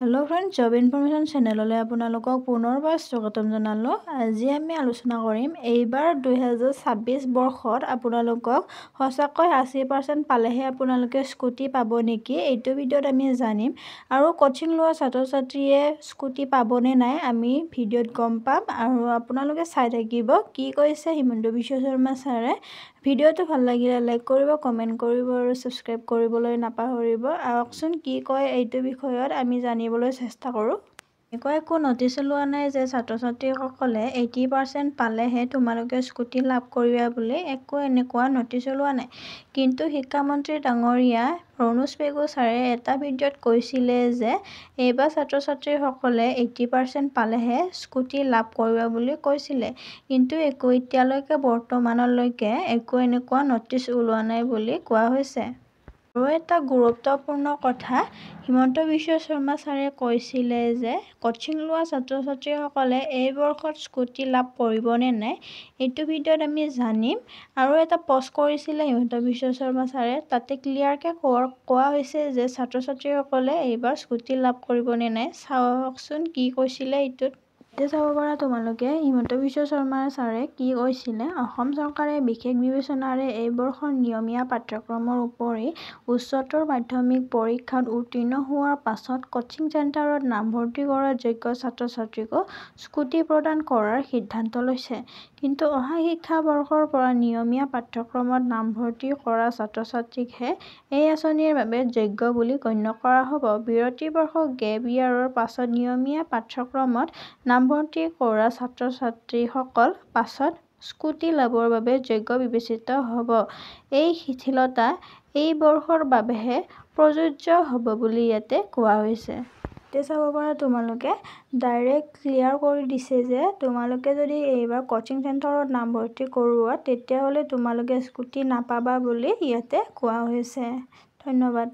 Hello' friend, job information চেনেললৈ আপোনালোকক পুনৰবাৰ স্বাগতম জনালোঁ। আজি আমি আলোচনা কৰিম এইবাৰ 2026 বৰ্ষত আপোনালোকক সঁচাকৈ 80% পালেহে আপোনালোকে স্কুটি পাব নেকি, এইটো ভিডিঅ'ত আমি জানিম। আৰু কোচিং লোৱা ছাত্ৰ ছাত্ৰীয়ে স্কুটি পাবনে নাই আমি ভিডিঅ'ত গম পাম। আৰু আপোনালোকে চাই থাকিব কি কৈছে হিমন্ত বিশ্ব শৰ্মা ছাৰে। ভিডিঅ'টো ভাল লাগিলে লাইক কৰিব, কমেণ্ট কৰিব আৰু ছাবস্ক্ৰাইব কৰিবলৈ নাপাহৰিব। আহকচোন কি কয় এইটো বিষয়ত আমি জানিবলৈ চেষ্টা কৰোঁ। একো নটিচ ওলোৱা নাই যে ছাত্ৰ ছাত্ৰীসকলে 80% পালেহে তোমালোকে স্কুটি লাভ কৰিবা বুলি, একো এনেকুৱা নটিচ ওলোৱা নাই। কিন্তু শিক্ষামন্ত্ৰী ডাঙৰীয়া ৰণোজ পেগু ছাৰে এটা ভিডিঅ'ত কৈছিলে যে এইবাৰ ছাত্ৰ ছাত্ৰীসকলে 80% পালেহে স্কুটি লাভ কৰিবা বুলি কৈছিলে। কিন্তু এতিয়ালৈকে বৰ্তমানলৈকে একো এনেকুৱা নটিচ ওলোৱা নাই বুলি কোৱা হৈছে। আৰু এটা গুৰুত্বপূৰ্ণ কথা, হিমন্ত বিশ্ব শৰ্মা ছাৰে কৈছিলে যে কোচিং লোৱা ছাত্ৰ ছাত্ৰীসকলে এই বৰ্ষত স্কুটি লাভ কৰিবনে নাই, এইটো ভিডিঅ'ত আমি জানিম। আৰু এটা পষ্ট কৰিছিলে হিমন্ত বিশ্ব শৰ্মা ছাৰে, তাতে ক্লিয়াৰকৈ কোৱা হৈছে যে ছাত্ৰ ছাত্ৰীসকলে এইবাৰ স্কুটি লাভ কৰিবনে নাই। চাওকচোন কি কৈছিলে এইটোত। এতিয়া চাব পাৰা তোমালোকে হিমন্ত বিশ্ব শৰ্মা ছাৰে কি কৈছিলে। অসম চৰকাৰে বিশেষ বিবেচনাৰে এই বৰ্ষৰ নিয়মীয়া পাঠ্যক্ৰমৰ উপৰি উচ্চতৰ মাধ্যমিক পৰীক্ষাত উত্তীৰ্ণ হোৱাৰ পাছত কোচিং চেণ্টাৰত নামভৰ্তি কৰা যোগ্য ছাত্ৰ ছাত্ৰীকো স্কুটি প্ৰদান কৰাৰ সিদ্ধান্ত লৈছে। কিন্তু অহা শিক্ষাবৰ্ষৰ পৰা নিয়মীয়া পাঠ্যক্ৰমত নামভৰ্তি কৰা ছাত্ৰ ছাত্ৰীকহে এই আঁচনিৰ বাবে যোগ্য বুলি গণ্য কৰা হ'ব। বিৰতিবৰ্ষ গেপ ইয়াৰৰ পাছত নিয়মীয়া পাঠ্যক্ৰমত নামভৰ্তি কৰা ছাত্ৰ ছাত্ৰীসকল পাছত স্কুটি লাভৰ বাবে যোগ্য বিবেচিত হ'ব। এই শিথিলতা এই বৰ্ষৰ বাবেহে প্ৰযোজ্য হ'ব বুলি ইয়াতে কোৱা হৈছে। এতিয়া চাব পাৰা তোমালোকে ডাইৰেক্ট ক্লিয়াৰ কৰি দিছে যে তোমালোকে যদি এইবাৰ কোচিং চেণ্টাৰত নামভৰ্তি কৰোৱা তেতিয়াহ'লে তোমালোকে স্কুটি নাপাবা বুলি ইয়াতে কোৱা হৈছে। ধন্যবাদ।